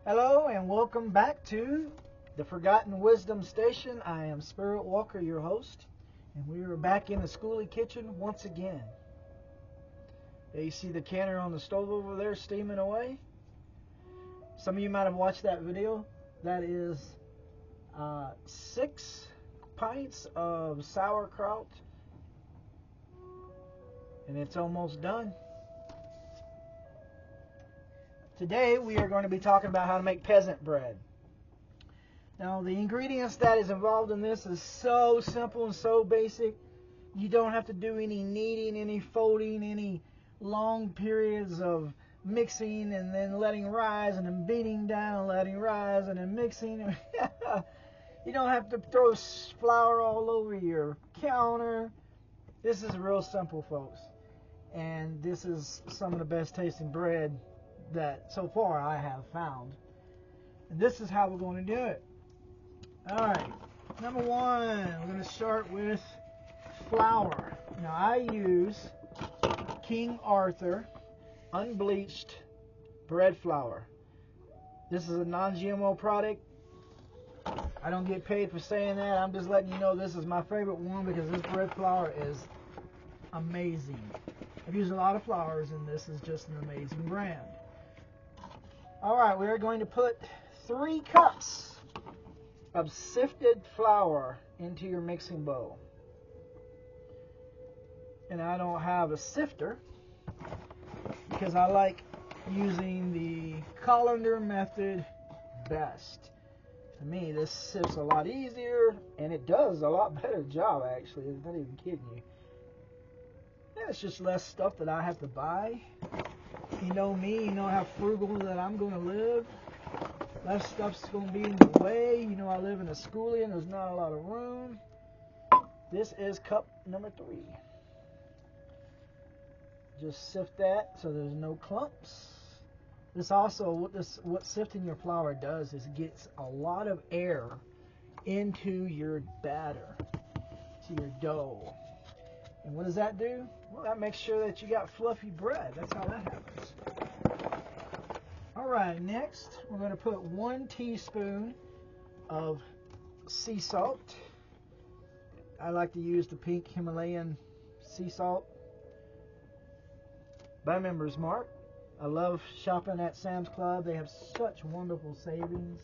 Hello and welcome back to the Forgotten Wisdom Station. I am Spirit Walker, your host, and we are back in the schooly kitchen once again. There you see the canner on the stove over there steaming away. Some of you might have watched that video. That is 6 pints of sauerkraut, and it's almost done. Today we are going to be talking about how to make peasant bread. Now the ingredients that is involved in this is so simple and so basic. You don't have to do any kneading, any folding, any long periods of mixing and then letting rise and then beating down and letting rise and then mixing. You don't have to throw flour all over your counter. This is real simple, folks. And this is some of the best tasting bread that so far I have found. And this is how we're going to do it. Alright, number one, we're going to start with flour. Now I use King Arthur unbleached bread flour. This is a non-GMO product. I don't get paid for saying that. I'm just letting you know this is my favorite one because this bread flour is amazing. I've used a lot of flours and this is just an amazing brand. Alright, we are going to put 3 cups of sifted flour into your mixing bowl. And I don't have a sifter because I like using the colander method best. To me, this sifts a lot easier and it does a lot better job, actually. I'm not even kidding you. Yeah, it's just less stuff that I have to buy. You know me, you know how frugal that I'm going to live. Less stuff's going to be in the way. You know I live in a schoolie and there's not a lot of room. This is cup number 3. Just sift that so there's no clumps. This also, what sifting your flour does is it gets a lot of air into your batter, to your dough. And what does that do? Well, that makes sure that you got fluffy bread. That's how that happens. Alright, next we're going to put 1 teaspoon of sea salt. I like to use the pink Himalayan sea salt by Member's Mark. I love shopping at Sam's Club. They have such wonderful savings.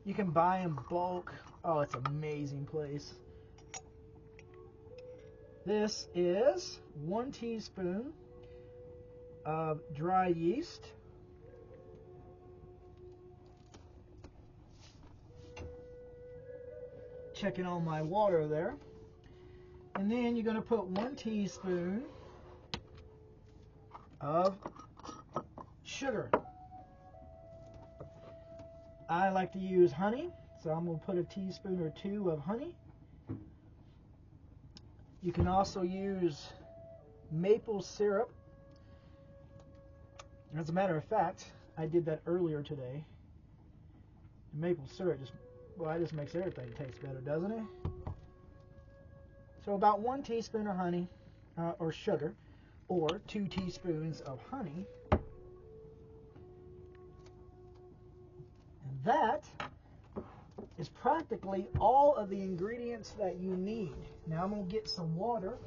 You can buy in bulk. Oh, it's an amazing place. This is 1 teaspoon of dry yeast. Checking on my water there. And then you're going to put 1 teaspoon of sugar. I like to use honey, so I'm going to put a teaspoon or 2 of honey. You can also use maple syrup. As a matter of fact, I did that earlier today. Maple syrup just makes everything taste better, doesn't it? So about 1 teaspoon of honey, or sugar, or 2 teaspoons of honey. And that is practically all of the ingredients that you need. Now I'm going to get some water,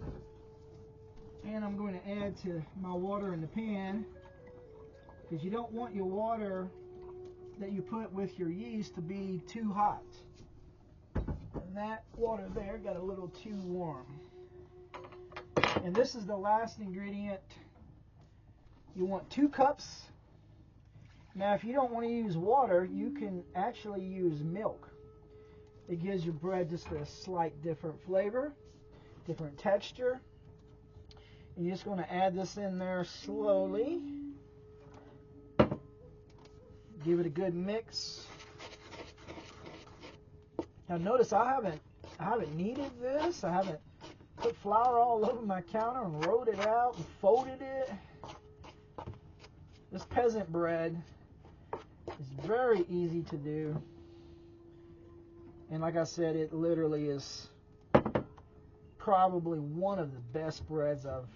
and I'm going to add to my water in the pan, because you don't want your water that you put with your yeast to be too hot. And that water there got a little too warm. And this is the last ingredient. You want 2 cups. Now if you don't want to use water, you can actually use milk. It gives your bread just a slight different flavor, different texture. And you're just going to add this in there slowly. Give it a good mix. Now notice I haven't kneaded this. I haven't put flour all over my counter and rolled it out and folded it. This peasant bread is very easy to do. And like I said, it literally is probably one of the best breads I've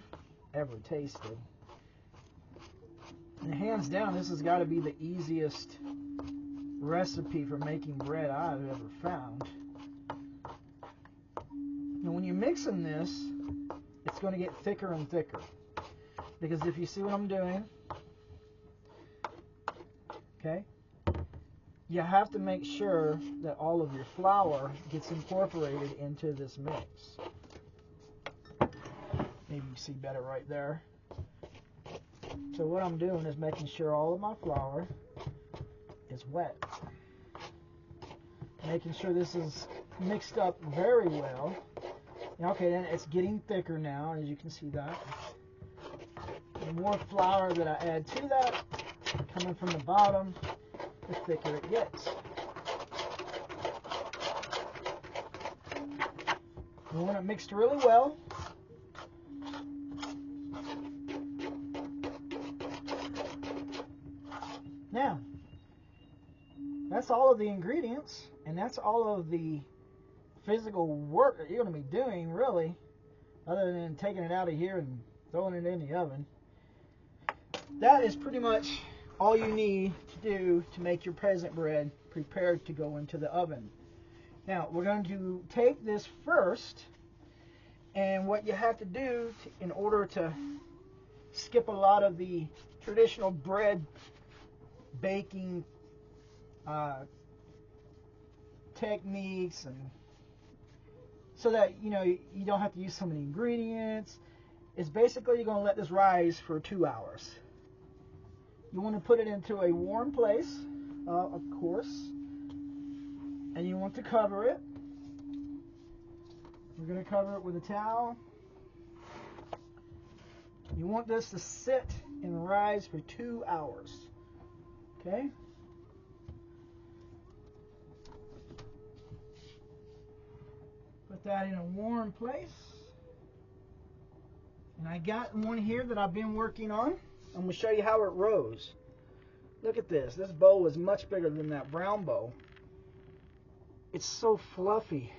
ever tasted. And hands down, this has got to be the easiest recipe for making bread I've ever found. Now when you're mixing this, it's going to get thicker and thicker. Because if you see what I'm doing, okay, you have to make sure that all of your flour gets incorporated into this mix. Maybe you see better right there. So what I'm doing is making sure all of my flour is wet. Making sure this is mixed up very well. Okay, then it's getting thicker now, as you can see that. The more flour that I add to that, coming from the bottom, the thicker it gets. We want it mixed really well. Now, that's all of the ingredients, and that's all of the physical work that you're going to be doing, really, other than taking it out of here and throwing it in the oven. That is pretty much all you need to do to make your peasant bread prepared to go into the oven. Now, we're going to take this first, and what you have to do in order to skip a lot of the traditional bread baking techniques, and so that you don't have to use so many ingredients, is basically you're going to let this rise for 2 hours. You want to put it into a warm place, of course, and you want to cover it. We're going to cover it with a towel. You want this to sit and rise for 2 hours. Okay? Put that in a warm place. And I got one here that I've been working on. I'm going to show you how it rose. Look at this. This bowl is much bigger than that brown bowl. It's so fluffy.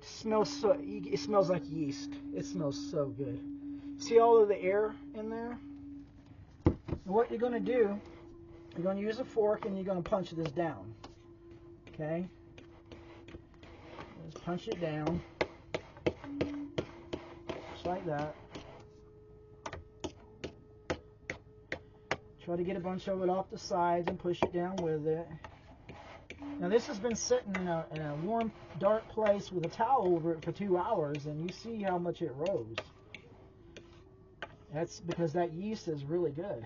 It smells like yeast. It smells so good. See all of the air in there? And what you're going to do, you're going to use a fork and you're going to punch this down. Okay? Just punch it down. Just like that. Try to get a bunch of it off the sides and push it down with it. Now this has been sitting in a warm, dark place with a towel over it for 2 hours, and you see how much it rose. That's because that yeast is really good.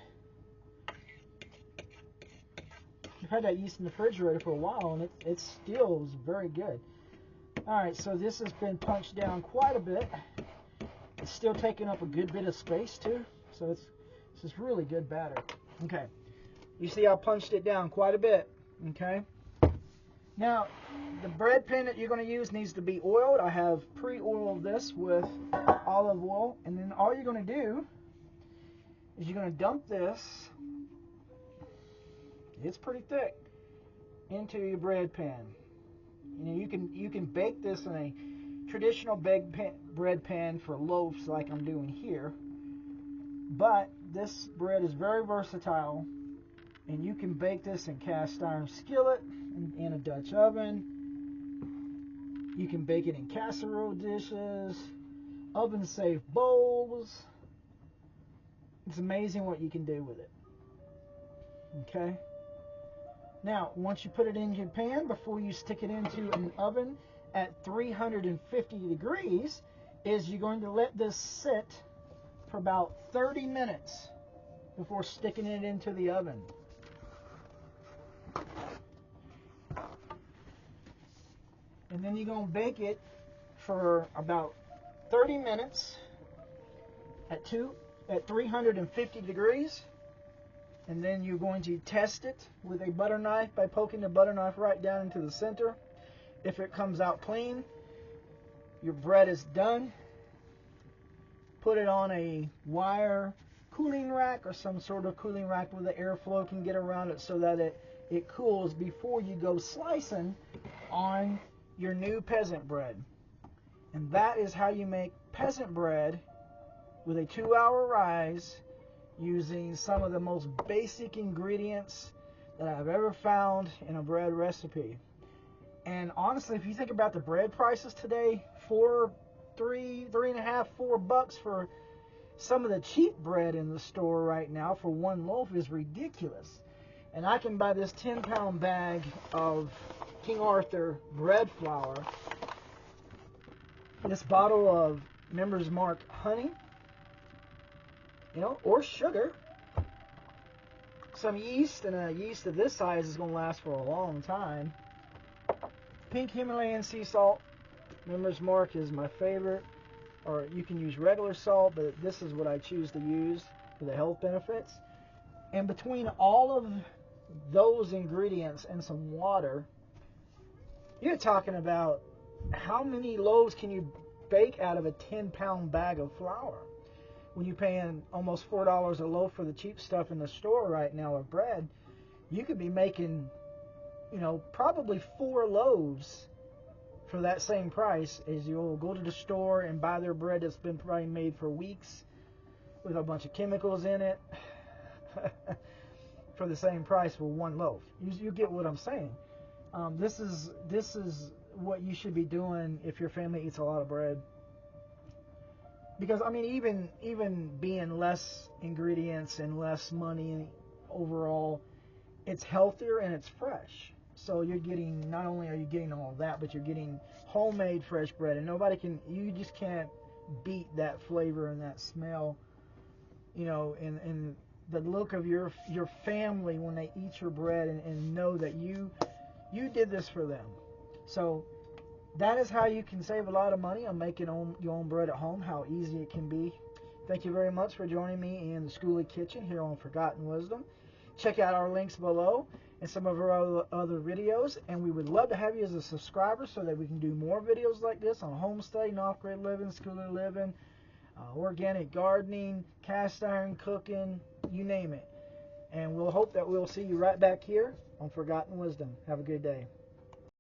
I've had that yeast in the refrigerator for a while, and it still is very good. Alright, so this has been punched down quite a bit. It's still taking up a good bit of space too, so this is really good batter. Okay, you see I punched it down quite a bit. Okay, now the bread pan that you're going to use needs to be oiled. I have pre-oiled this with olive oil, and then all you're going to do is you're going to dump this, it's pretty thick, into your bread pan. You can bake this in a traditional bread pan for loaves like I'm doing here, but this bread is very versatile, and you can bake this in cast iron skillet, in a Dutch oven. You can bake it in casserole dishes, oven safe bowls. It's amazing what you can do with it. Okay, now once you put it in your pan, before you stick it into an oven at 350 degrees, is you're going to let this sit for about 30 minutes before sticking it into the oven. And then you're going to bake it for about 30 minutes at 350 degrees. And then you're going to test it with a butter knife by poking the butter knife right down into the center. If it comes out clean, your bread is done. Put it on a wire cooling rack or some sort of cooling rack where the airflow can get around it so that it cools before you go slicing on your new peasant bread. And that is how you make peasant bread with a 2-hour rise. using some of the most basic ingredients that I've ever found in a bread recipe. And honestly, if you think about the bread prices today, $3.5, $4 for some of the cheap bread in the store right now for one loaf is ridiculous. And I can buy this 10-pound bag of King Arthur bread flour, this bottle of Members Mark honey, or sugar, some yeast, and a yeast of this size is going to last for a long time. Pink Himalayan sea salt. Members Mark is my favorite, or you can use regular salt, but this is what I choose to use for the health benefits. And between all of those ingredients and some water, you're talking about how many loaves can you bake out of a 10-pound bag of flour? When you're paying almost $4 a loaf for the cheap stuff in the store right now of bread, you could be making, probably 4 loaves for that same price as you'll go to the store and buy their bread that's been probably made for weeks with a bunch of chemicals in it for the same price for one loaf. You get what I'm saying. This is what you should be doing if your family eats a lot of bread. Because, even being less ingredients and less money overall, it's healthier and it's fresh. So you're getting, not only are you getting all of that, but you're getting homemade fresh bread. And you just can't beat that flavor and that smell, and the look of your family when they eat your bread and know that you did this for them. So that is how you can save a lot of money on making your own bread at home, how easy it can be. Thank you very much for joining me in the Schooly Kitchen here on Forgotten Wisdom. Check out our links below and some of our other videos, and we would love to have you as a subscriber so that we can do more videos like this on homesteading, off-grid living, schooly living, organic gardening, cast iron cooking, you name it. And we'll hope that we'll see you right back here on Forgotten Wisdom. Have a good day.